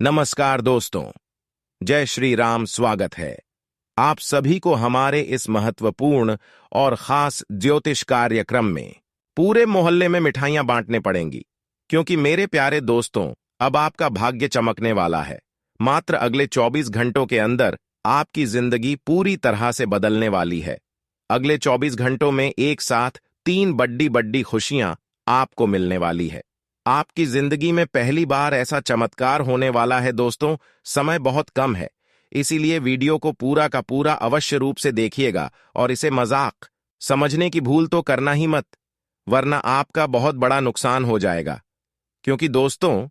नमस्कार दोस्तों, जय श्री राम। स्वागत है आप सभी को हमारे इस महत्वपूर्ण और खास ज्योतिष कार्यक्रम में। पूरे मोहल्ले में मिठाइयां बांटने पड़ेंगी, क्योंकि मेरे प्यारे दोस्तों, अब आपका भाग्य चमकने वाला है। मात्र अगले 24 घंटों के अंदर आपकी जिंदगी पूरी तरह से बदलने वाली है। अगले 24 घंटों में एक साथ 3 बड्डी बड्डी खुशियां आपको मिलने वाली है। आपकी जिंदगी में पहली बार ऐसा चमत्कार होने वाला है दोस्तों। समय बहुत कम है, इसीलिए वीडियो को पूरा का पूरा अवश्य रूप से देखिएगा और इसे मजाक समझने की भूल तो करना ही मत, वरना आपका बहुत बड़ा नुकसान हो जाएगा। क्योंकि दोस्तों,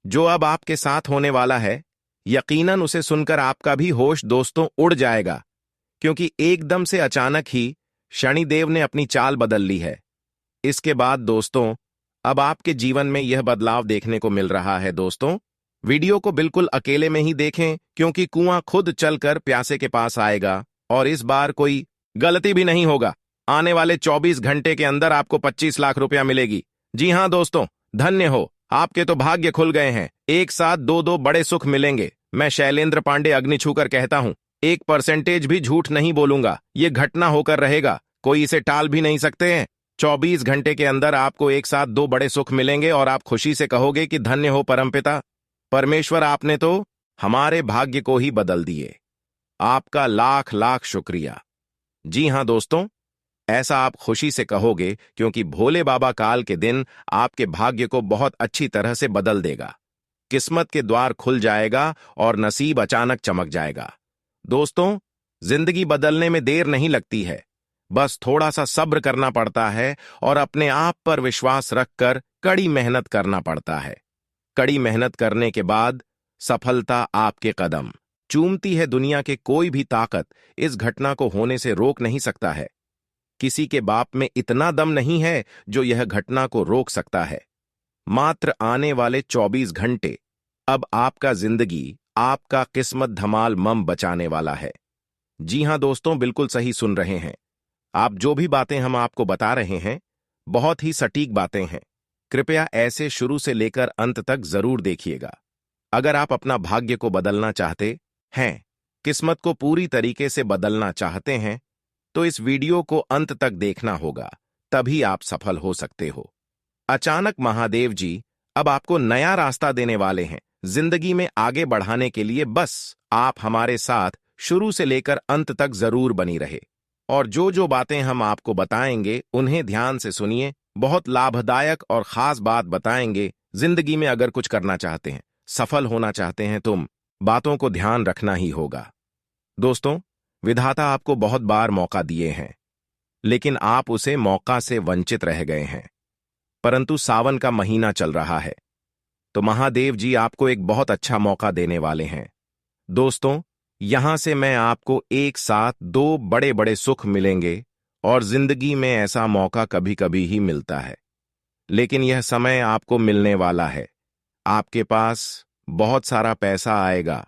जो अब आपके साथ होने वाला है, यकीनन उसे सुनकर आपका भी होश दोस्तों उड़ जाएगा। क्योंकि एकदम से अचानक ही शनिदेव ने अपनी चाल बदल ली है। इसके बाद दोस्तों, अब आपके जीवन में यह बदलाव देखने को मिल रहा है। दोस्तों, वीडियो को बिल्कुल अकेले में ही देखें, क्योंकि कुआं खुद चलकर प्यासे के पास आएगा और इस बार कोई गलती भी नहीं होगा। आने वाले 24 घंटे के अंदर आपको 25 लाख रुपया मिलेगी। जी हां दोस्तों, धन्य हो, आपके तो भाग्य खुल गए हैं। एक साथ दो बड़े सुख मिलेंगे। मैं शैलेंद्र पांडे अग्नि छूकर कहता हूं, 1% भी झूठ नहीं बोलूंगा। ये घटना होकर रहेगा, कोई इसे टाल भी नहीं सकते हैं। 24 घंटे के अंदर आपको एक साथ 2 बड़े सुख मिलेंगे और आप खुशी से कहोगे कि धन्य हो परमपिता परमेश्वर, आपने तो हमारे भाग्य को ही बदल दिए। आपका लाख लाख शुक्रिया। जी हां दोस्तों, ऐसा आप खुशी से कहोगे, क्योंकि भोले बाबा काल के दिन आपके भाग्य को बहुत अच्छी तरह से बदल देगा। किस्मत के द्वार खुल जाएगा और नसीब अचानक चमक जाएगा। दोस्तों, जिंदगी बदलने में देर नहीं लगती है, बस थोड़ा सा सब्र करना पड़ता है और अपने आप पर विश्वास रखकर कड़ी मेहनत करना पड़ता है। कड़ी मेहनत करने के बाद सफलता आपके कदम चूमती है। दुनिया के कोई भी ताकत इस घटना को होने से रोक नहीं सकता है। किसी के बाप में इतना दम नहीं है जो यह घटना को रोक सकता है। मात्र आने वाले 24 घंटे अब आपका जिंदगी, आपका किस्मत धमाल मम बचाने वाला है। जी हां दोस्तों, बिल्कुल सही सुन रहे हैं आप। जो भी बातें हम आपको बता रहे हैं, बहुत ही सटीक बातें हैं। कृपया ऐसे शुरू से लेकर अंत तक जरूर देखिएगा। अगर आप अपना भाग्य को बदलना चाहते हैं, किस्मत को पूरी तरीके से बदलना चाहते हैं, तो इस वीडियो को अंत तक देखना होगा, तभी आप सफल हो सकते हो। अचानक महादेव जी अब आपको नया रास्ता देने वाले हैं। जिंदगी में आगे बढ़ाने के लिए बस आप हमारे साथ शुरू से लेकर अंत तक जरूर बनी रहे। और जो बातें हम आपको बताएंगे उन्हें ध्यान से सुनिए। बहुत लाभदायक और खास बात बताएंगे। जिंदगी में अगर कुछ करना चाहते हैं, सफल होना चाहते हैं, तुम बातों को ध्यान रखना ही होगा। दोस्तों, विधाता आपको बहुत बार मौका दिए हैं, लेकिन आप उसे मौका से वंचित रह गए हैं। परंतु सावन का महीना चल रहा है, तो महादेव जी आपको एक बहुत अच्छा मौका देने वाले हैं। दोस्तों, यहां से मैं आपको एक साथ 2 बड़े बड़े सुख मिलेंगे और जिंदगी में ऐसा मौका कभी कभी ही मिलता है, लेकिन यह समय आपको मिलने वाला है। आपके पास बहुत सारा पैसा आएगा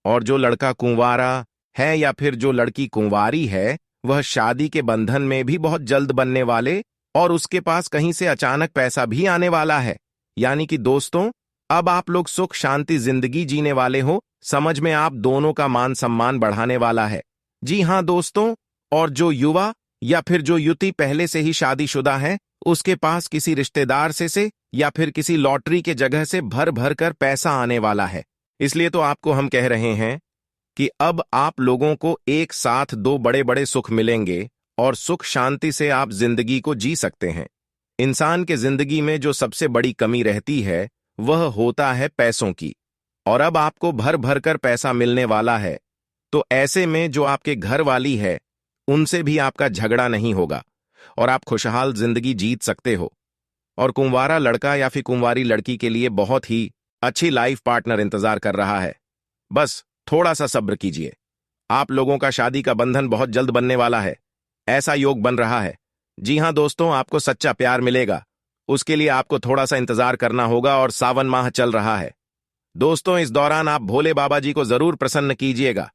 और जो लड़का कुंवारा है या फिर जो लड़की कुंवारी है, वह शादी के बंधन में भी बहुत जल्द बनने वाले और उसके पास कहीं से अचानक पैसा भी आने वाला है। यानी कि दोस्तों, अब आप लोग सुख शांति जिंदगी जीने वाले हो। समझ में आप दोनों का मान सम्मान बढ़ाने वाला है। जी हां दोस्तों, और जो युवा या फिर जो युवती पहले से ही शादीशुदा है, उसके पास किसी रिश्तेदार से या फिर किसी लॉटरी के जगह से भर भर कर पैसा आने वाला है। इसलिए तो आपको हम कह रहे हैं कि अब आप लोगों को एक साथ 2 बड़े बड़े सुख मिलेंगे और सुख शांति से आप जिंदगी को जी सकते हैं। इंसान के जिंदगी में जो सबसे बड़ी कमी रहती है, वह होता है पैसों की, और अब आपको भर भर कर पैसा मिलने वाला है। तो ऐसे में जो आपके घर वाली है, उनसे भी आपका झगड़ा नहीं होगा और आप खुशहाल जिंदगी जीत सकते हो। और कुंवारा लड़का या फिर कुंवारी लड़की के लिए बहुत ही अच्छी लाइफ पार्टनर इंतजार कर रहा है। बस थोड़ा सा सब्र कीजिए। आप लोगों का शादी का बंधन बहुत जल्द बनने वाला है, ऐसा योग बन रहा है। जी हां दोस्तों, आपको सच्चा प्यार मिलेगा। उसके लिए आपको थोड़ा सा इंतजार करना होगा और सावन माह चल रहा है। दोस्तों, इस दौरान आप भोले बाबा जी को जरूर प्रसन्न कीजिएगा,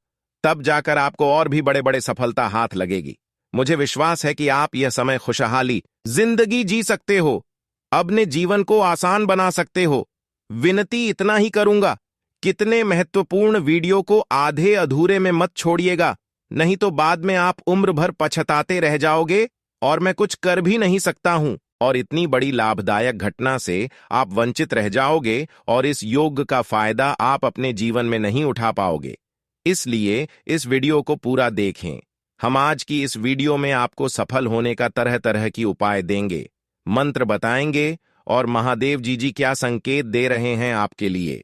तब जाकर आपको और भी बड़े बड़े सफलता हाथ लगेगी। मुझे विश्वास है कि आप यह समय खुशहाली जिंदगी जी सकते हो, अपने जीवन को आसान बना सकते हो। विनती इतना ही करूंगा कितने महत्वपूर्ण वीडियो को आधे अधूरे में मत छोड़िएगा, नहीं तो बाद में आप उम्र भर पछताते रह जाओगे और मैं कुछ कर भी नहीं सकता हूं और इतनी बड़ी लाभदायक घटना से आप वंचित रह जाओगे और इस योग का फायदा आप अपने जीवन में नहीं उठा पाओगे। इसलिए इस वीडियो को पूरा देखें। हम आज की इस वीडियो में आपको सफल होने का तरह तरह की उपाय देंगे, मंत्र बताएंगे और महादेव जी क्या संकेत दे रहे हैं आपके लिए।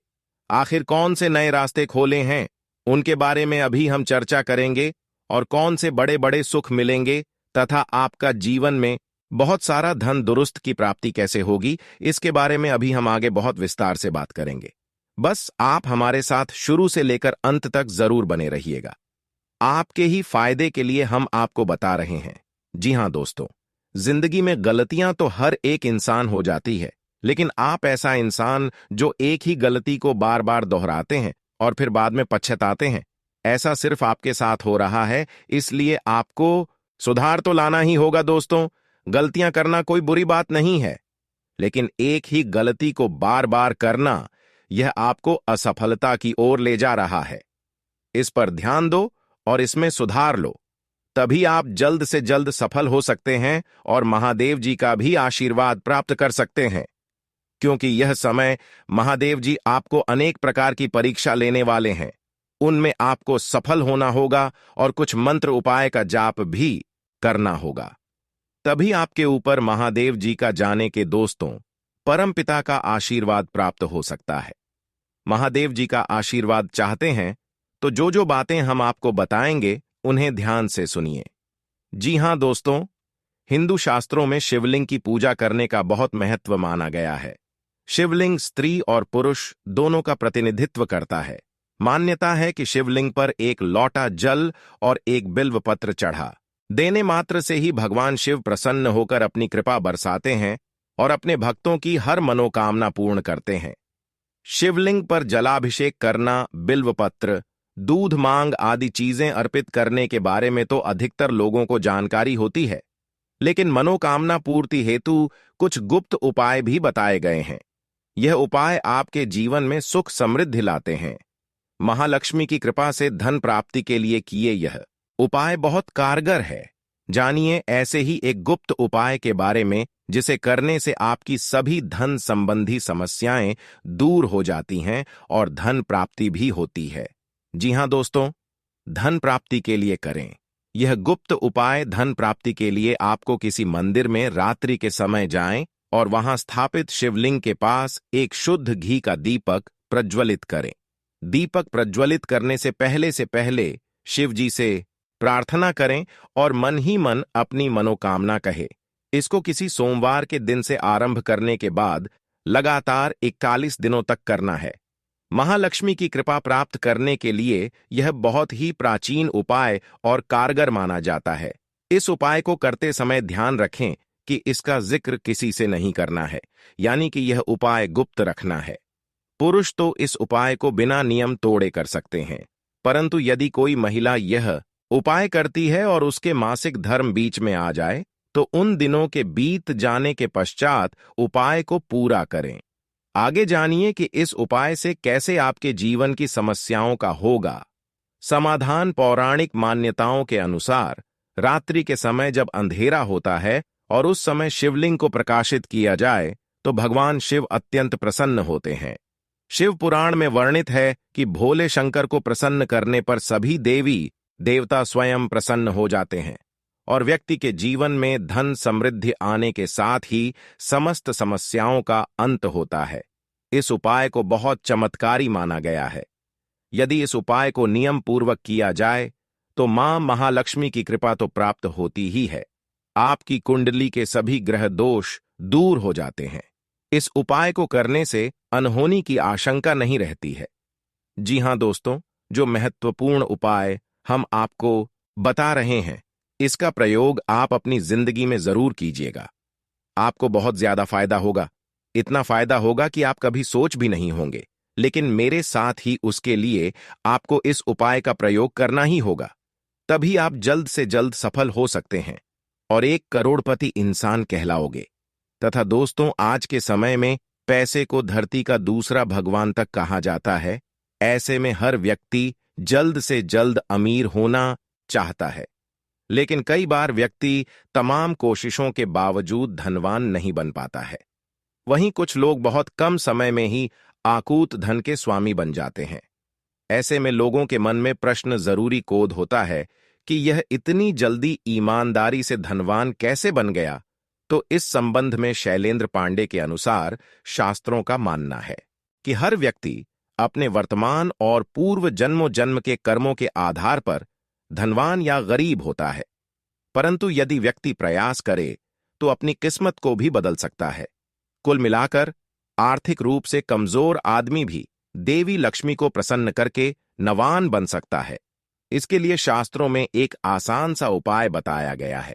आखिर कौन से नए रास्ते खोले हैं उनके बारे में अभी हम चर्चा करेंगे और कौन से बड़े बड़े सुख मिलेंगे तथा आपका जीवन में बहुत सारा धन दुरुस्त की प्राप्ति कैसे होगी, इसके बारे में अभी हम आगे बहुत विस्तार से बात करेंगे। बस आप हमारे साथ शुरू से लेकर अंत तक जरूर बने रहिएगा। आपके ही फायदे के लिए हम आपको बता रहे हैं। जी हां दोस्तों, जिंदगी में गलतियां तो हर एक इंसान हो जाती है, लेकिन आप ऐसा इंसान जो एक ही गलती को बार बार दोहराते हैं और फिर बाद में पछताते हैं, ऐसा सिर्फ आपके साथ हो रहा है। इसलिए आपको सुधार तो लाना ही होगा दोस्तों। गलतियां करना कोई बुरी बात नहीं है, लेकिन एक ही गलती को बार बार करना, यह आपको असफलता की ओर ले जा रहा है। इस पर ध्यान दो और इसमें सुधार लो, तभी आप जल्द से जल्द सफल हो सकते हैं और महादेव जी का भी आशीर्वाद प्राप्त कर सकते हैं। क्योंकि यह समय महादेव जी आपको अनेक प्रकार की परीक्षा लेने वाले हैं, उनमें आपको सफल होना होगा और कुछ मंत्र उपाय का जाप भी करना होगा। तभी आपके ऊपर महादेव जी का जाने के दोस्तों परमपिता का आशीर्वाद प्राप्त हो सकता है। महादेव जी का आशीर्वाद चाहते हैं तो जो जो बातें हम आपको बताएंगे उन्हें ध्यान से सुनिए। जी हां दोस्तों, हिंदू शास्त्रों में शिवलिंग की पूजा करने का बहुत महत्व माना गया है। शिवलिंग स्त्री और पुरुष दोनों का प्रतिनिधित्व करता है। मान्यता है कि शिवलिंग पर एक लौटा जल और एक बिल्व पत्र चढ़ा देने मात्र से ही भगवान शिव प्रसन्न होकर अपनी कृपा बरसाते हैं और अपने भक्तों की हर मनोकामना पूर्ण करते हैं। शिवलिंग पर जलाभिषेक करना, बिल्वपत्र, दूध, मांग आदि चीजें अर्पित करने के बारे में तो अधिकतर लोगों को जानकारी होती है, लेकिन मनोकामना पूर्ति हेतु कुछ गुप्त उपाय भी बताए गए हैं। यह उपाय आपके जीवन में सुख समृद्धि लाते हैं। महालक्ष्मी की कृपा से धन प्राप्ति के लिए किए यह उपाय बहुत कारगर है। जानिए ऐसे ही एक गुप्त उपाय के बारे में जिसे करने से आपकी सभी धन संबंधी समस्याएं दूर हो जाती हैं और धन प्राप्ति भी होती है। जी हां दोस्तों, धन प्राप्ति के लिए करें यह गुप्त उपाय। धन प्राप्ति के लिए आपको किसी मंदिर में रात्रि के समय जाएं और वहां स्थापित शिवलिंग के पास एक शुद्ध घी का दीपक प्रज्वलित करें। दीपक प्रज्वलित करने से पहले शिव जी से प्रार्थना करें और मन ही मन अपनी मनोकामना कहे। इसको किसी सोमवार के दिन से आरंभ करने के बाद लगातार 41 दिनों तक करना है। महालक्ष्मी की कृपा प्राप्त करने के लिए यह बहुत ही प्राचीन उपाय और कारगर माना जाता है। इस उपाय को करते समय ध्यान रखें कि इसका जिक्र किसी से नहीं करना है, यानी कि यह उपाय गुप्त रखना है। पुरुष तो इस उपाय को बिना नियम तोड़े कर सकते हैं, परंतु यदि कोई महिला यह उपाय करती है और उसके मासिक धर्म बीच में आ जाए तो उन दिनों के बीत जाने के पश्चात उपाय को पूरा करें। आगे जानिए कि इस उपाय से कैसे आपके जीवन की समस्याओं का होगा समाधान। पौराणिक मान्यताओं के अनुसार रात्रि के समय जब अंधेरा होता है और उस समय शिवलिंग को प्रकाशित किया जाए तो भगवान शिव अत्यंत प्रसन्न होते हैं। शिव पुराण में वर्णित है कि भोले शंकर को प्रसन्न करने पर सभी देवी देवता स्वयं प्रसन्न हो जाते हैं और व्यक्ति के जीवन में धन समृद्धि आने के साथ ही समस्त समस्याओं का अंत होता है। इस उपाय को बहुत चमत्कारी माना गया है। यदि इस उपाय को नियम पूर्वक किया जाए तो मां महालक्ष्मी की कृपा तो प्राप्त होती ही है, आपकी कुंडली के सभी ग्रह दोष दूर हो जाते हैं। इस उपाय को करने से अनहोनी की आशंका नहीं रहती है। जी हां दोस्तों, जो महत्वपूर्ण उपाय हम आपको बता रहे हैं इसका प्रयोग आप अपनी जिंदगी में जरूर कीजिएगा। आपको बहुत ज्यादा फायदा होगा, इतना फायदा होगा कि आप कभी सोच भी नहीं होंगे। लेकिन मेरे साथ ही उसके लिए आपको इस उपाय का प्रयोग करना ही होगा, तभी आप जल्द से जल्द सफल हो सकते हैं और 1 करोड़पति इंसान कहलाओगे। तथा दोस्तों, आज के समय में पैसे को धरती का दूसरा भगवान तक कहा जाता है। ऐसे में हर व्यक्ति जल्द से जल्द अमीर होना चाहता है, लेकिन कई बार व्यक्ति तमाम कोशिशों के बावजूद धनवान नहीं बन पाता है। वहीं कुछ लोग बहुत कम समय में ही आकूत धन के स्वामी बन जाते हैं। ऐसे में लोगों के मन में प्रश्न जरूरी कोद होता है कि यह इतनी जल्दी ईमानदारी से धनवान कैसे बन गया। तो इस संबंध में शैलेंद्र पांडे के अनुसार शास्त्रों का मानना है कि हर व्यक्ति अपने वर्तमान और पूर्व जन्मों जन्म के कर्मों के आधार पर धनवान या गरीब होता है, परंतु यदि व्यक्ति प्रयास करे तो अपनी किस्मत को भी बदल सकता है। कुल मिलाकर आर्थिक रूप से कमजोर आदमी भी देवी लक्ष्मी को प्रसन्न करके नवान बन सकता है। इसके लिए शास्त्रों में एक आसान सा उपाय बताया गया है।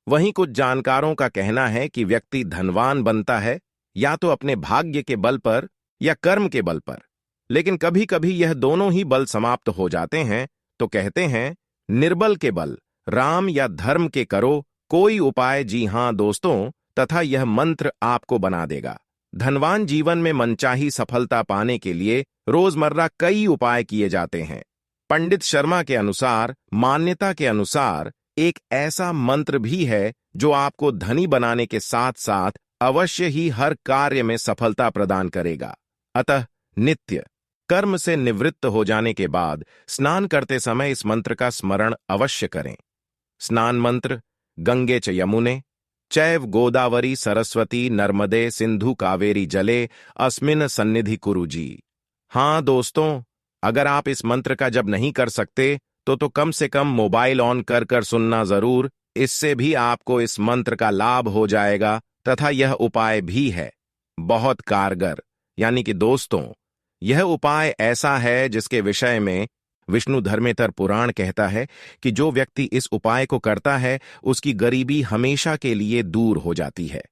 वहीं कुछ जानकारों का कहना है कि व्यक्ति धनवान बनता है या तो अपने भाग्य के बल पर या कर्म के बल पर, लेकिन कभी कभी यह दोनों ही बल समाप्त हो जाते हैं। तो कहते हैं, निर्बल के बल राम या धर्म के करो कोई उपाय। जी हां दोस्तों, तथा यह मंत्र आपको बना देगा धनवान। जीवन में मनचाही सफलता पाने के लिए रोजमर्रा कई उपाय किए जाते हैं। पंडित शर्मा के अनुसार, मान्यता के अनुसार, एक ऐसा मंत्र भी है जो आपको धनी बनाने के साथ साथ अवश्य ही हर कार्य में सफलता प्रदान करेगा। अतः नित्य कर्म से निवृत्त हो जाने के बाद स्नान करते समय इस मंत्र का स्मरण अवश्य करें। स्नान मंत्र: गंगे च यमुने चैव गोदावरी सरस्वती नर्मदे सिंधु कावेरी जले अस्मिन सन्निधि कुरु जी। हां दोस्तों, अगर आप इस मंत्र का जप नहीं कर सकते तो कम से कम मोबाइल ऑन कर सुनना जरूर। इससे भी आपको इस मंत्र का लाभ हो जाएगा तथा यह उपाय भी है बहुत कारगर। यानी कि दोस्तों, यह उपाय ऐसा है जिसके विषय में विष्णु धर्मेतर पुराण कहता है कि जो व्यक्ति इस उपाय को करता है उसकी गरीबी हमेशा के लिए दूर हो जाती है।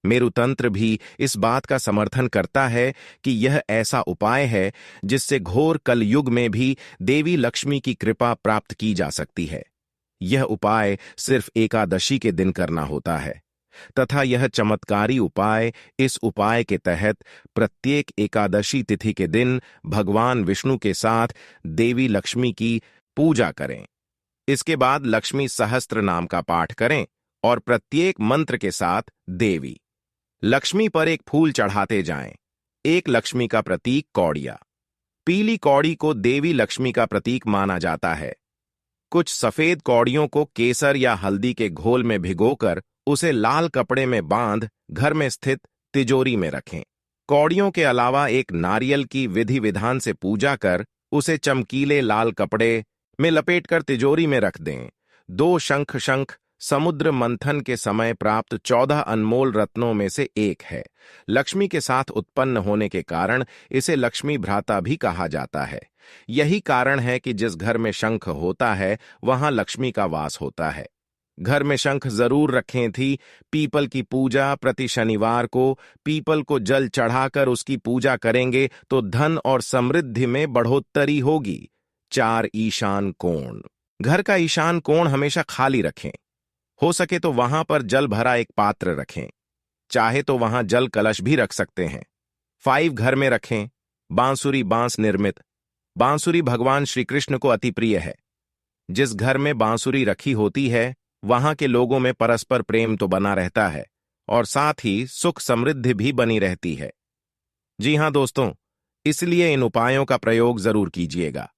मेरुतंत्र भी इस बात का समर्थन करता है कि यह ऐसा उपाय है जिससे घोर कलयुग में भी देवी लक्ष्मी की कृपा प्राप्त की जा सकती है। यह उपाय सिर्फ एकादशी के दिन करना होता है तथा यह चमत्कारी उपाय, इस उपाय के तहत प्रत्येक एकादशी तिथि के दिन भगवान विष्णु के साथ देवी लक्ष्मी की पूजा करें। इसके बाद लक्ष्मी सहस्त्र नाम का पाठ करें और प्रत्येक मंत्र के साथ देवी लक्ष्मी पर एक फूल चढ़ाते जाएं। एक लक्ष्मी का प्रतीक कौड़िया। पीली कौड़ी को देवी लक्ष्मी का प्रतीक माना जाता है। कुछ सफेद कौड़ियों को केसर या हल्दी के घोल में भिगोकर उसे लाल कपड़े में बांध घर में स्थित तिजोरी में रखें। कौड़ियों के अलावा एक नारियल की विधि विधान से पूजा कर उसे चमकीले लाल कपड़े में लपेटकर तिजोरी में रख दें। 2 शंख समुद्र मंथन के समय प्राप्त 14 अनमोल रत्नों में से एक है। लक्ष्मी के साथ उत्पन्न होने के कारण इसे लक्ष्मी भ्राता भी कहा जाता है। यही कारण है कि जिस घर में शंख होता है वहां लक्ष्मी का वास होता है। घर में शंख जरूर रखें थी। पीपल की पूजा: प्रति शनिवार को पीपल को जल चढ़ाकर उसकी पूजा करेंगे तो धन और समृद्धि में बढ़ोतरी होगी। 4 ईशान कोण: घर का ईशान कोण हमेशा खाली रखें। हो सके तो वहां पर जल भरा एक पात्र रखें, चाहे तो वहां जल कलश भी रख सकते हैं। 5 घर में रखें। बांसुरी बांस निर्मित: बांसुरी भगवान श्री कृष्ण को अति प्रिय है। जिस घर में बांसुरी रखी होती है वहां के लोगों में परस्पर प्रेम तो बना रहता है और साथ ही सुख समृद्धि भी बनी रहती है। जी हां दोस्तों, इसलिए इन उपायों का प्रयोग जरूर कीजिएगा।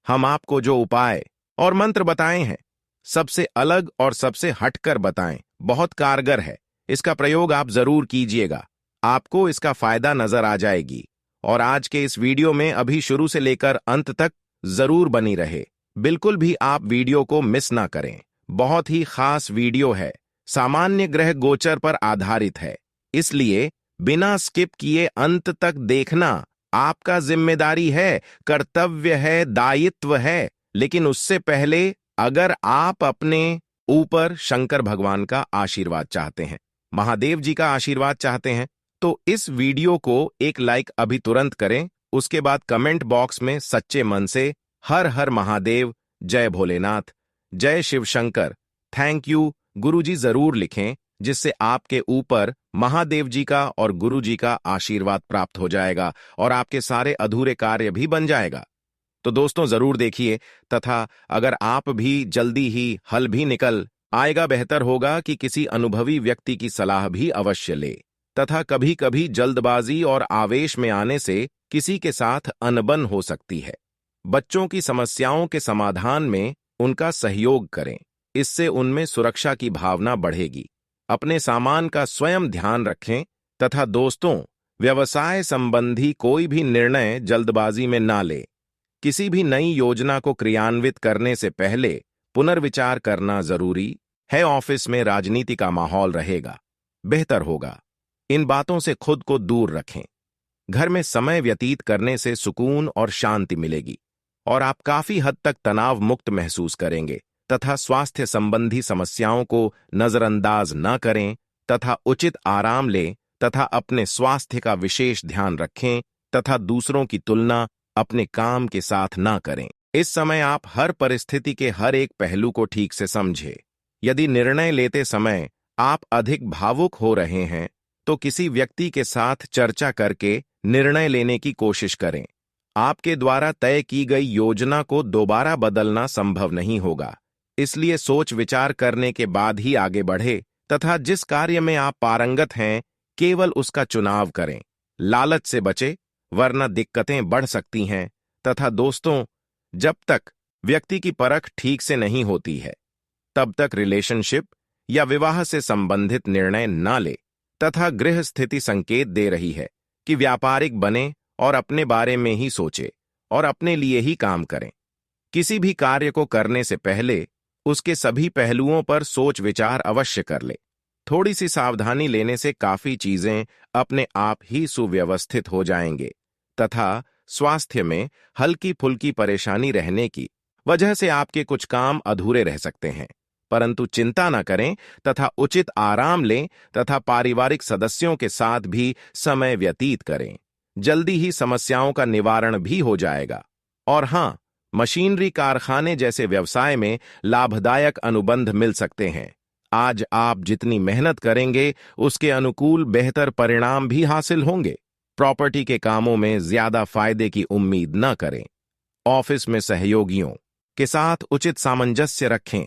हम आपको जो उपाय और मंत्र बताए हैं सबसे अलग और सबसे हटकर बताएं, बहुत कारगर है। इसका प्रयोग आप जरूर कीजिएगा, आपको इसका फायदा नजर आ जाएगी। और आज के इस वीडियो में अभी शुरू से लेकर अंत तक जरूर बनी रहे। बिल्कुल भी आप वीडियो को मिस ना करें। बहुत ही खास वीडियो है, सामान्य ग्रह गोचर पर आधारित है, इसलिए बिना स्किप किए अंत तक देखना आपका जिम्मेदारी है, कर्तव्य है, दायित्व है। लेकिन उससे पहले अगर आप अपने ऊपर शंकर भगवान का आशीर्वाद चाहते हैं, महादेव जी का आशीर्वाद चाहते हैं, तो इस वीडियो को एक लाइक अभी तुरंत करें। उसके बाद कमेंट बॉक्स में सच्चे मन से हर हर महादेव, जय भोलेनाथ, जय शिव शंकर, थैंक यू गुरुजी जरूर लिखें। जिससे आपके ऊपर महादेव जी का और गुरु जी का आशीर्वाद प्राप्त हो जाएगा और आपके सारे अधूरे कार्य भी बन जाएगा। तो दोस्तों जरूर देखिए, तथा अगर आप भी जल्दी ही हल भी निकल आएगा, बेहतर होगा कि किसी अनुभवी व्यक्ति की सलाह भी अवश्य ले। तथा कभी कभी जल्दबाजी और आवेश में आने से किसी के साथ अनबन हो सकती है। बच्चों की समस्याओं के समाधान में उनका सहयोग करें, इससे उनमें सुरक्षा की भावना बढ़ेगी। अपने सामान का स्वयं ध्यान रखें तथा दोस्तों, व्यवसाय संबंधी कोई भी निर्णय जल्दबाजी में ना ले। किसी भी नई योजना को क्रियान्वित करने से पहले पुनर्विचार करना जरूरी है। ऑफिस में राजनीति का माहौल रहेगा, बेहतर होगा इन बातों से खुद को दूर रखें। घर में समय व्यतीत करने से सुकून और शांति मिलेगी और आप काफी हद तक तनाव मुक्त महसूस करेंगे। तथा स्वास्थ्य संबंधी समस्याओं को नजरअंदाज न करें तथा उचित आराम लें तथा अपने स्वास्थ्य का विशेष ध्यान रखें तथा दूसरों की तुलना अपने काम के साथ न करें। इस समय आप हर परिस्थिति के हर एक पहलू को ठीक से समझें। यदि निर्णय लेते समय आप अधिक भावुक हो रहे हैं तो किसी व्यक्ति के साथ चर्चा करके निर्णय लेने की कोशिश करें। आपके द्वारा तय की गई योजना को दोबारा बदलना संभव नहीं होगा, इसलिए सोच विचार करने के बाद ही आगे बढ़े तथा जिस कार्य में आप पारंगत हैं केवल उसका चुनाव करें। लालच से बचे, वरना दिक्कतें बढ़ सकती हैं। तथा दोस्तों, जब तक व्यक्ति की परख ठीक से नहीं होती है तब तक रिलेशनशिप या विवाह से संबंधित निर्णय न ले। तथा गृह स्थिति संकेत दे रही है कि व्यापारिक बने और अपने बारे में ही सोचे और अपने लिए ही काम करें। किसी भी कार्य को करने से पहले उसके सभी पहलुओं पर सोच विचार अवश्य कर ले। थोड़ी सी सावधानी लेने से काफी चीजें अपने आप ही सुव्यवस्थित हो जाएंगे। तथा स्वास्थ्य में हल्की फुल्की परेशानी रहने की वजह से आपके कुछ काम अधूरे रह सकते हैं, परंतु चिंता न करें तथा उचित आराम लें तथा पारिवारिक सदस्यों के साथ भी समय व्यतीत करें। जल्दी ही समस्याओं का निवारण भी हो जाएगा। और हां, मशीनरी कारखाने जैसे व्यवसाय में लाभदायक अनुबंध मिल सकते हैं। आज आप जितनी मेहनत करेंगे उसके अनुकूल बेहतर परिणाम भी हासिल होंगे। प्रॉपर्टी के कामों में ज्यादा फायदे की उम्मीद न करें। ऑफिस में सहयोगियों के साथ उचित सामंजस्य रखें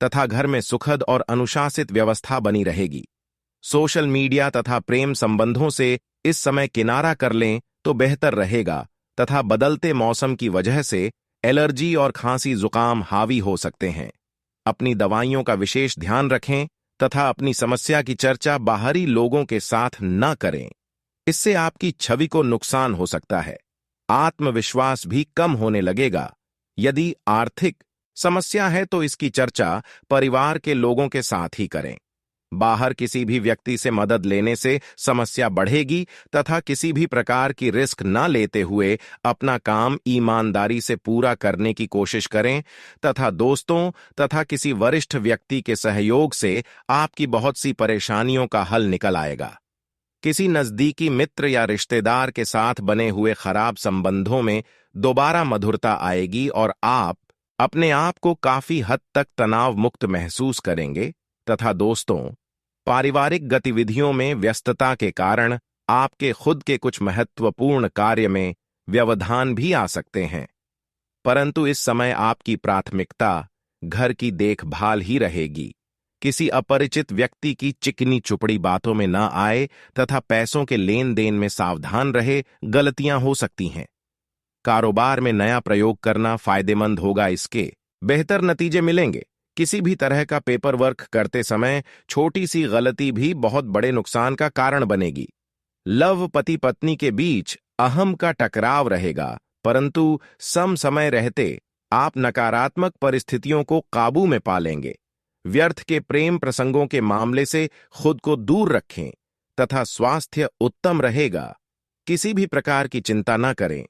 तथा घर में सुखद और अनुशासित व्यवस्था बनी रहेगी। सोशल मीडिया तथा प्रेम संबंधों से इस समय किनारा कर लें तो बेहतर रहेगा। तथा बदलते मौसम की वजह से एलर्जी और खांसी जुकाम हावी हो सकते हैं। अपनी दवाइयों का विशेष ध्यान रखें तथा अपनी समस्या की चर्चा बाहरी लोगों के साथ न करें, इससे आपकी छवि को नुकसान हो सकता है। आत्मविश्वास भी कम होने लगेगा। यदि आर्थिक समस्या है तो इसकी चर्चा परिवार के लोगों के साथ ही करें। बाहर किसी भी व्यक्ति से मदद लेने से समस्या बढ़ेगी तथा किसी भी प्रकार की रिस्क न लेते हुए अपना काम ईमानदारी से पूरा करने की कोशिश करें। तथा दोस्तों तथा किसी वरिष्ठ व्यक्ति के सहयोग से आपकी बहुत सी परेशानियों का हल निकल आएगा। किसी नजदीकी मित्र या रिश्तेदार के साथ बने हुए खराब संबंधों में दोबारा मधुरता आएगी और आप अपने आप को काफी हद तक तनाव मुक्त महसूस करेंगे। तथा दोस्तों, पारिवारिक गतिविधियों में व्यस्तता के कारण आपके खुद के कुछ महत्वपूर्ण कार्य में व्यवधान भी आ सकते हैं, परंतु इस समय आपकी प्राथमिकता घर की देखभाल ही रहेगी। किसी अपरिचित व्यक्ति की चिकनी चुपड़ी बातों में न आए तथा पैसों के लेन देन में सावधान रहे, गलतियां हो सकती हैं। कारोबार में नया प्रयोग करना फायदेमंद होगा, इसके बेहतर नतीजे मिलेंगे। किसी भी तरह का पेपर वर्क करते समय छोटी सी गलती भी बहुत बड़े नुकसान का कारण बनेगी। लव पति पत्नी के बीच अहम का टकराव रहेगा, परंतु सम समय रहते आप नकारात्मक परिस्थितियों को काबू में पा लेंगे। व्यर्थ के प्रेम प्रसंगों के मामले से खुद को दूर रखें तथा स्वास्थ्य उत्तम रहेगा। किसी भी प्रकार की चिंता न करें।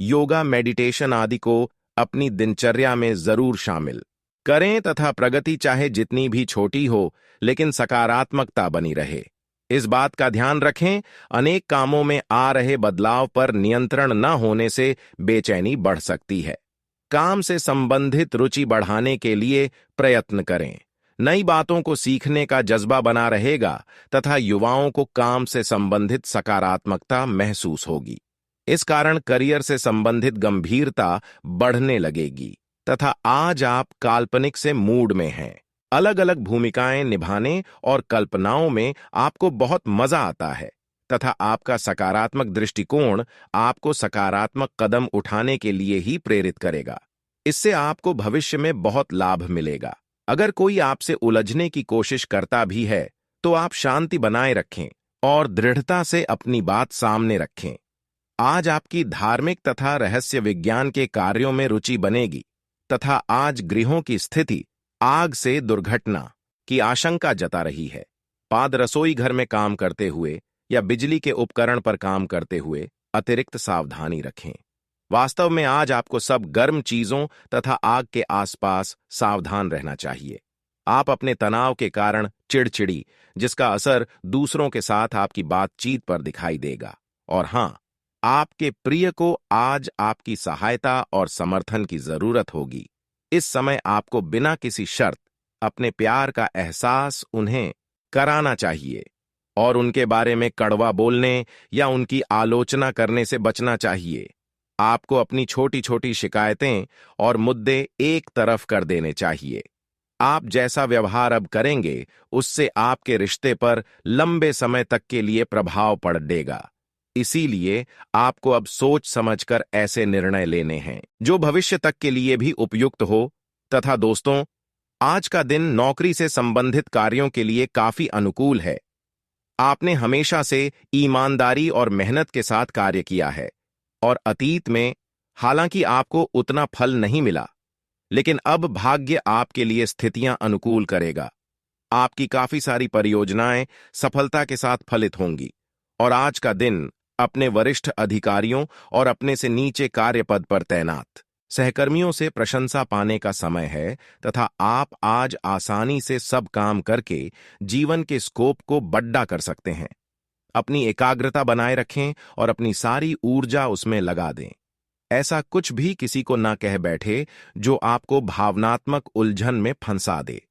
योगा, मेडिटेशन आदि को अपनी दिनचर्या में जरूर शामिल करें तथा प्रगति चाहे जितनी भी छोटी हो लेकिन सकारात्मकता बनी रहे, इस बात का ध्यान रखें। अनेक कामों में आ रहे बदलाव पर नियंत्रण न होने से बेचैनी बढ़ सकती है। काम से संबंधित रुचि बढ़ाने के लिए प्रयत्न करें। नई बातों को सीखने का जज्बा बना रहेगा तथा युवाओं को काम से संबंधित सकारात्मकता महसूस होगी। इस कारण करियर से संबंधित गंभीरता बढ़ने लगेगी तथा आज आप काल्पनिक से मूड में हैं। अलग अलग भूमिकाएं निभाने और कल्पनाओं में आपको बहुत मजा आता है तथा आपका सकारात्मक दृष्टिकोण आपको सकारात्मक कदम उठाने के लिए ही प्रेरित करेगा। इससे आपको भविष्य में बहुत लाभ मिलेगा। अगर कोई आपसे उलझने की कोशिश करता भी है तो आप शांति बनाए रखें और दृढ़ता से अपनी बात सामने रखें। आज आपकी धार्मिक तथा रहस्य विज्ञान के कार्यों में रुचि बनेगी तथा आज गृहों की स्थिति आग से दुर्घटना की आशंका जता रही है। पाद रसोई घर में काम करते हुए या बिजली के उपकरण पर काम करते हुए अतिरिक्त सावधानी रखें। वास्तव में आज आपको सब गर्म चीजों तथा आग के आसपास सावधान रहना चाहिए। आप अपने तनाव के कारण चिड़चिड़ी, जिसका असर दूसरों के साथ आपकी बातचीत पर दिखाई देगा। और हां, आपके प्रिय को आज आपकी सहायता और समर्थन की जरूरत होगी। इस समय आपको बिना किसी शर्त अपने प्यार का एहसास उन्हें कराना चाहिए और उनके बारे में कड़वा बोलने या उनकी आलोचना करने से बचना चाहिए। आपको अपनी छोटी छोटी शिकायतें और मुद्दे एक तरफ कर देने चाहिए। आप जैसा व्यवहार अब करेंगे उससे आपके रिश्ते पर लंबे समय तक के लिए प्रभाव पड़ेगा। इसीलिए आपको अब सोच समझकर ऐसे निर्णय लेने हैं जो भविष्य तक के लिए भी उपयुक्त हो। तथा दोस्तों, आज का दिन नौकरी से संबंधित कार्यों के लिए काफी अनुकूल है। आपने हमेशा से ईमानदारी और मेहनत के साथ कार्य किया है और अतीत में हालांकि आपको उतना फल नहीं मिला, लेकिन अब भाग्य आपके लिए स्थितियां अनुकूल करेगा। आपकी काफी सारी परियोजनाएं सफलता के साथ फलित होंगी और आज का दिन अपने वरिष्ठ अधिकारियों और अपने से नीचे कार्यपद पर तैनात सहकर्मियों से प्रशंसा पाने का समय है तथा आप आज आसानी से सब काम करके जीवन के स्कोप को बड़ा कर सकते हैं। अपनी एकाग्रता बनाए रखें और अपनी सारी ऊर्जा उसमें लगा दें। ऐसा कुछ भी किसी को ना कह बैठे जो आपको भावनात्मक उलझन में फंसा दे।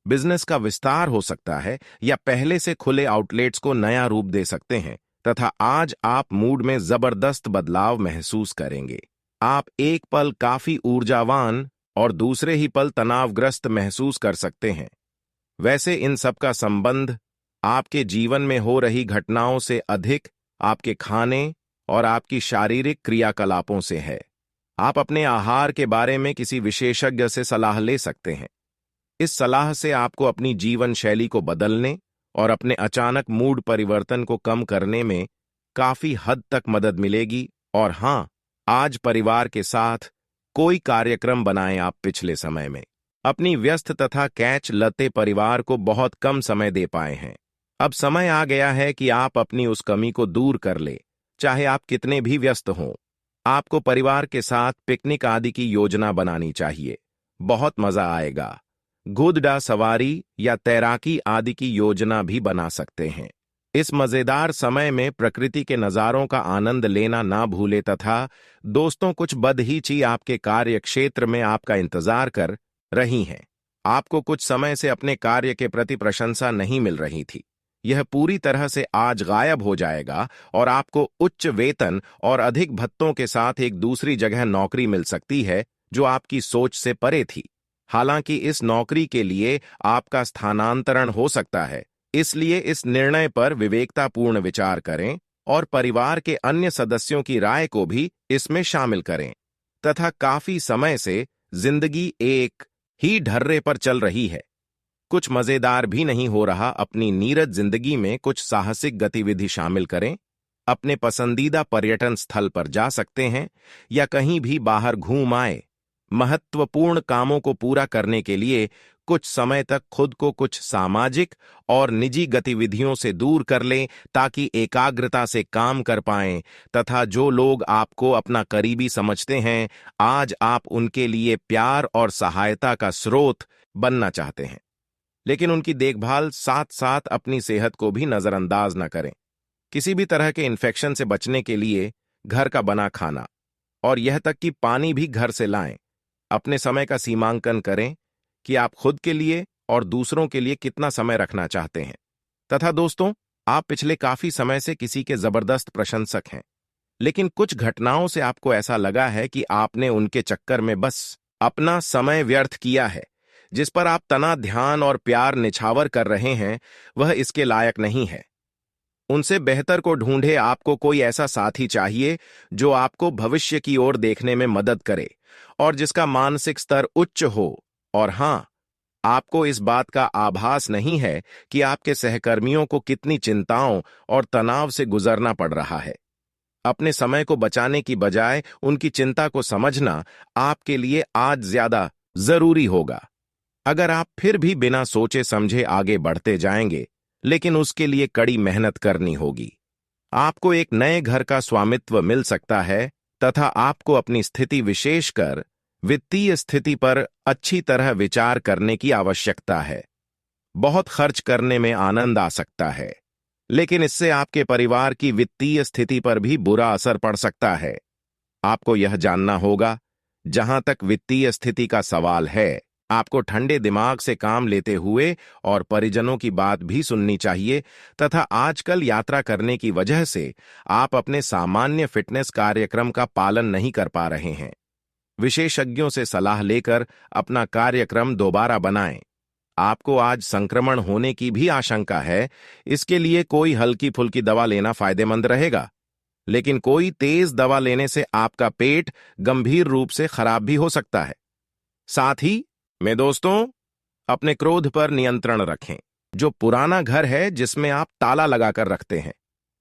बिजनेस का विस्तार हो सकता है या पहले से खुले आउटलेट्स को नया रूप दे सकते हैं तथा आज आप मूड में जबरदस्त बदलाव महसूस करेंगे। आप एक पल काफी ऊर्जावान और दूसरे ही पल तनावग्रस्त महसूस कर सकते हैं। वैसे इन सब का संबंध आपके जीवन में हो रही घटनाओं से अधिक आपके खाने और आपकी शारीरिक क्रियाकलापों से है। आप अपने आहार के बारे में किसी विशेषज्ञ से सलाह ले सकते हैं। इस सलाह से आपको अपनी जीवन शैली को बदलने और अपने अचानक मूड परिवर्तन को कम करने में काफी हद तक मदद मिलेगी। और हां, आज परिवार के साथ कोई कार्यक्रम बनाएं। आप पिछले समय में अपनी व्यस्त तथा कैच लते परिवार को बहुत कम समय दे पाए हैं। अब समय आ गया है कि आप अपनी उस कमी को दूर कर ले, चाहे आप कितने भी व्यस्त हों। आपको परिवार के साथ पिकनिक आदि की योजना बनानी चाहिए। बहुत मजा आएगा। घुड़सवारी सवारी या तैराकी आदि की योजना भी बना सकते हैं। इस मजेदार समय में प्रकृति के नजारों का आनंद लेना ना भूले तथा दोस्तों, कुछ बदहीची आपके कार्य क्षेत्र में आपका इंतजार कर रही हैं। आपको कुछ समय से अपने कार्य के प्रति प्रशंसा नहीं मिल रही थी। यह पूरी तरह से आज गायब हो जाएगा और आपको उच्च वेतन और अधिक भत्तों के साथ एक दूसरी जगह नौकरी मिल सकती है जो आपकी सोच से परे थी। हालांकि इस नौकरी के लिए आपका स्थानांतरण हो सकता है, इसलिए इस निर्णय पर विवेकतापूर्ण विचार करें और परिवार के अन्य सदस्यों की राय को भी इसमें शामिल करें। तथा काफी समय से जिंदगी एक ही ढर्रे पर चल रही है, कुछ मजेदार भी नहीं हो रहा। अपनी नीरज जिंदगी में कुछ साहसिक गतिविधि शामिल करें। अपने पसंदीदा पर्यटन स्थल पर जा सकते हैं या कहीं भी बाहर घूम आए। महत्वपूर्ण कामों को पूरा करने के लिए कुछ समय तक खुद को कुछ सामाजिक और निजी गतिविधियों से दूर कर लें ताकि एकाग्रता से काम कर पाएं तथा जो लोग आपको अपना करीबी समझते हैं, आज आप उनके लिए प्यार और सहायता का स्रोत बनना चाहते हैं, लेकिन उनकी देखभाल साथ साथ अपनी सेहत को भी नजरअंदाज न करें। किसी भी तरह के इन्फेक्शन से बचने के लिए घर का बना खाना और यह तक कि पानी भी घर से लाएं। अपने समय का सीमांकन करें कि आप खुद के लिए और दूसरों के लिए कितना समय रखना चाहते हैं। तथा दोस्तों, आप पिछले काफी समय से किसी के जबरदस्त प्रशंसक हैं, लेकिन कुछ घटनाओं से आपको ऐसा लगा है कि आपने उनके चक्कर में बस अपना समय व्यर्थ किया है। जिस पर आप तना ध्यान और प्यार निछावर कर रहे हैं, वह इसके लायक नहीं है। उनसे बेहतर को ढूंढे। आपको कोई ऐसा साथी चाहिए जो आपको भविष्य की ओर देखने में मदद करे और जिसका मानसिक स्तर उच्च हो। और हां, आपको इस बात का आभास नहीं है कि आपके सहकर्मियों को कितनी चिंताओं और तनाव से गुजरना पड़ रहा है। अपने समय को बचाने की बजाय उनकी चिंता को समझना आपके लिए आज ज्यादा जरूरी होगा। अगर आप फिर भी बिना सोचे समझे आगे बढ़ते जाएंगे, लेकिन उसके लिए कड़ी मेहनत करनी होगी। आपको एक नए घर का स्वामित्व मिल सकता है तथा आपको अपनी स्थिति, विशेषकर वित्तीय स्थिति पर अच्छी तरह विचार करने की आवश्यकता है। बहुत खर्च करने में आनंद आ सकता है, लेकिन इससे आपके परिवार की वित्तीय स्थिति पर भी बुरा असर पड़ सकता है। आपको यह जानना होगा, जहां तक वित्तीय स्थिति का सवाल है, आपको ठंडे दिमाग से काम लेते हुए और परिजनों की बात भी सुननी चाहिए। तथा आजकल यात्रा करने की वजह से आप अपने सामान्य फिटनेस कार्यक्रम का पालन नहीं कर पा रहे हैं। विशेषज्ञों से सलाह लेकर अपना कार्यक्रम दोबारा बनाएं। आपको आज संक्रमण होने की भी आशंका है, इसके लिए कोई हल्की फुल्की दवा लेना फायदेमंद रहेगा, लेकिन कोई तेज दवा लेने से आपका पेट गंभीर रूप से खराब भी हो सकता है। साथ ही में दोस्तों, अपने क्रोध पर नियंत्रण रखें। जो पुराना घर है जिसमें आप ताला लगाकर रखते हैं,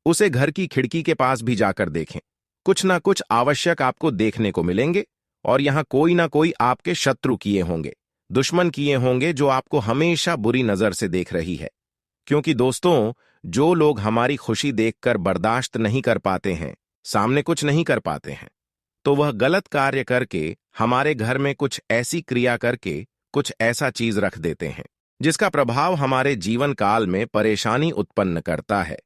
उसे घर की खिड़की के पास भी जाकर देखें। कुछ ना कुछ आवश्यक आपको देखने को मिलेंगे और यहां कोई ना कोई आपके शत्रु किए होंगे, दुश्मन किए होंगे, जो आपको हमेशा बुरी नजर से देख रही है। क्योंकि दोस्तों, जो लोग हमारी खुशी देखकर बर्दाश्त नहीं कर पाते हैं, सामने कुछ नहीं कर पाते हैं, तो वह गलत कार्य करके, हमारे घर में कुछ ऐसी क्रिया करके कुछ ऐसा चीज रख देते हैं जिसका प्रभाव हमारे जीवन काल में परेशानी उत्पन्न करता है।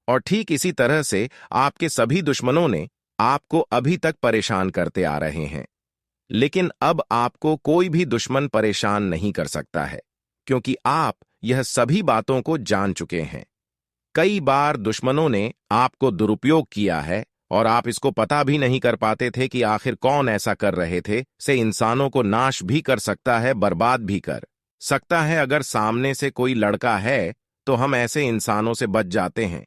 और ठीक इसी तरह से आपके सभी दुश्मनों ने आपको अभी तक परेशान करते आ रहे हैं, लेकिन अब आपको कोई भी दुश्मन परेशान नहीं कर सकता है, क्योंकि आप यह सभी बातों को जान चुके हैं। कई बार दुश्मनों ने आपको दुरुपयोग किया है और आप इसको पता भी नहीं कर पाते थे कि आखिर कौन ऐसा कर रहे थे। से इंसानों को नाश भी कर सकता है, बर्बाद भी कर सकता है। अगर सामने से कोई लड़का है तो हम ऐसे इंसानों से बच जाते हैं,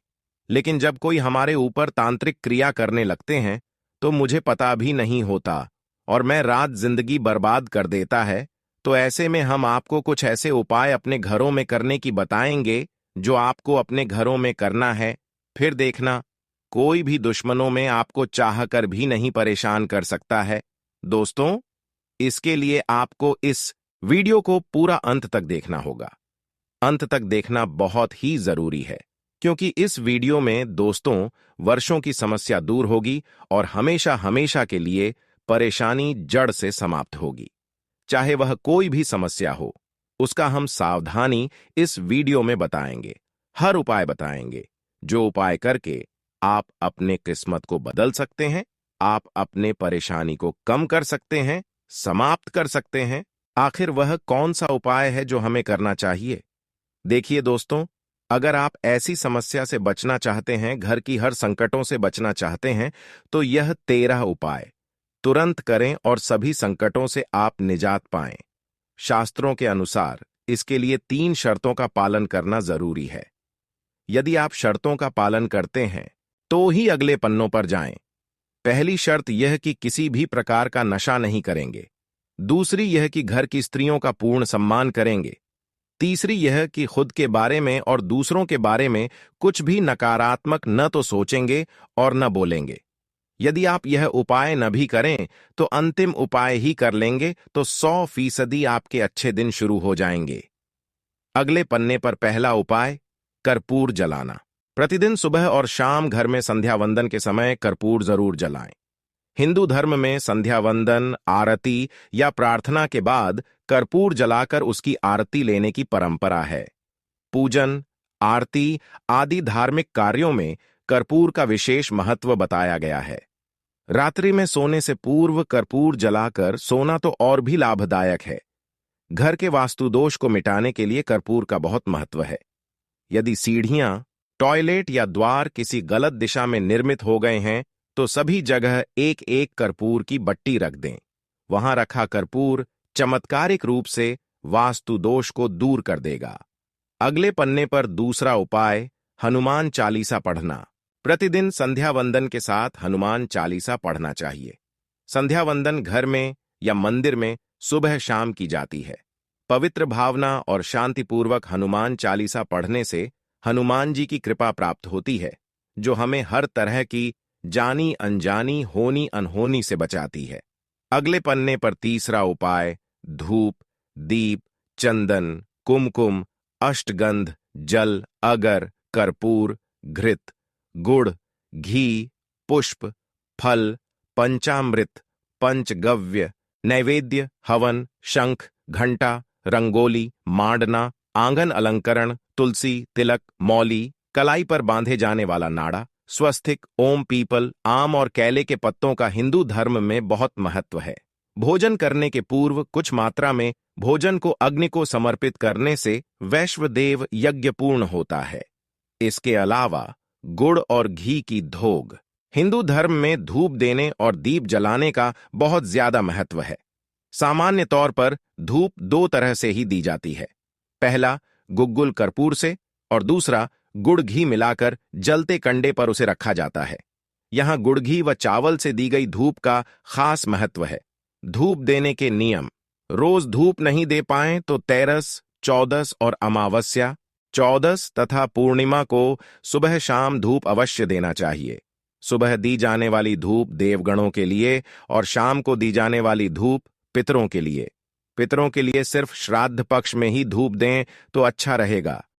लेकिन जब कोई हमारे ऊपर तांत्रिक क्रिया करने लगते हैं तो मुझे पता भी नहीं होता और मैं रात जिंदगी बर्बाद कर देता है। तो ऐसे में हम आपको कुछ ऐसे उपाय अपने घरों में करने की बताएंगे जो आपको अपने घरों में करना है। फिर देखना, कोई भी दुश्मनों में आपको चाहकर भी नहीं परेशान कर सकता है। दोस्तों, इसके लिए आपको इस वीडियो को पूरा अंत तक देखना होगा। अंत तक देखना बहुत ही जरूरी है, क्योंकि इस वीडियो में दोस्तों वर्षों की समस्या दूर होगी और हमेशा हमेशा के लिए परेशानी जड़ से समाप्त होगी। चाहे वह कोई भी समस्या हो, उसका हम सावधानी इस वीडियो में बताएंगे। हर उपाय बताएंगे, जो उपाय करके आप अपने किस्मत को बदल सकते हैं, आप अपने परेशानी को कम कर सकते हैं, समाप्त कर सकते हैं। आखिर वह कौन सा उपाय है जो हमें करना चाहिए? देखिए दोस्तों, अगर आप ऐसी समस्या से बचना चाहते हैं, घर की हर संकटों से बचना चाहते हैं, तो यह 13 उपाय तुरंत करें और सभी संकटों से आप निजात पाएं। शास्त्रों के अनुसार इसके लिए 3 शर्तों का पालन करना जरूरी है। यदि आप शर्तों का पालन करते हैं तो ही अगले पन्नों पर जाएं। पहली शर्त यह कि किसी भी प्रकार का नशा नहीं करेंगे। दूसरी यह कि घर की स्त्रियों का पूर्ण सम्मान करेंगे। तीसरी यह कि खुद के बारे में और दूसरों के बारे में कुछ भी नकारात्मक न तो सोचेंगे और न बोलेंगे। यदि आप यह उपाय न भी करें तो अंतिम उपाय ही कर लेंगे तो 100% आपके अच्छे दिन शुरू हो जाएंगे। अगले पन्ने पर पहला उपाय, कर्पूर जलाना। प्रतिदिन सुबह और शाम घर में संध्या वंदन के समय कर्पूर जरूर जलाएं। हिंदू धर्म में संध्या वंदन, आरती या प्रार्थना के बाद कर्पूर जलाकर उसकी आरती लेने की परंपरा है। पूजन, आरती आदि धार्मिक कार्यों में कर्पूर का विशेष महत्व बताया गया है। रात्रि में सोने से पूर्व कर्पूर जलाकर सोना तो और भी लाभदायक है। घर के वास्तु दोष को मिटाने के लिए कर्पूर का बहुत महत्व है। यदि सीढ़ियां, टॉयलेट या द्वार किसी गलत दिशा में निर्मित हो गए हैं तो सभी जगह एक एक कर्पूर की बट्टी रख दें। वहां रखा कर्पूर चमत्कारिक रूप से वास्तु दोष को दूर कर देगा। अगले पन्ने पर दूसरा उपाय, हनुमान चालीसा पढ़ना। प्रतिदिन संध्या वंदन के साथ हनुमान चालीसा पढ़ना चाहिए। संध्या वंदन घर में या मंदिर में सुबह शाम की जाती है। पवित्र भावना और शांतिपूर्वक हनुमान चालीसा पढ़ने से हनुमान जी की कृपा प्राप्त होती है, जो हमें हर तरह की जानी अनजानी, होनी अनहोनी से बचाती है। अगले पन्ने पर तीसरा उपाय, धूप, दीप, चंदन, कुमकुम, अष्टगंध, जल, अगर, कर्पूर, घृत, गुड़, घी, पुष्प, फल, पंचामृत, पंचगव्य, नैवेद्य, हवन, शंख, घंटा, रंगोली, मांडना, आंगन अलंकरण, तुलसी, तिलक, मौली, कलाई पर बांधे जाने वाला नाड़ा, स्वस्तिक, ओम, पीपल, आम और केले के पत्तों का हिंदू धर्म में बहुत महत्व है। भोजन करने के पूर्व कुछ मात्रा में भोजन को अग्नि को समर्पित करने से वैश्वदेव यज्ञ पूर्ण होता है। इसके अलावा गुड़ और घी की धोग। हिंदू धर्म में धूप देने और दीप जलाने का बहुत ज्यादा महत्व है। सामान्य तौर पर धूप दो तरह से ही दी जाती है। पहला गुग्गुल कर्पूर से और दूसरा गुड़ घी मिलाकर जलते कंडे पर उसे रखा जाता है। यहाँ गुड़ घी व चावल से दी गई धूप का खास महत्व है। धूप देने के नियम। रोज धूप नहीं दे पाएं तो तेरस, चौदस और अमावस्या, चौदस तथा पूर्णिमा को सुबह शाम धूप अवश्य देना चाहिए। सुबह दी जाने वाली धूप देवगणों के लिए और शाम को दी जाने वाली धूप पितरों के लिए। पितरों के लिए सिर्फ श्राद्ध पक्ष में ही धूप दें तो अच्छा रहेगा।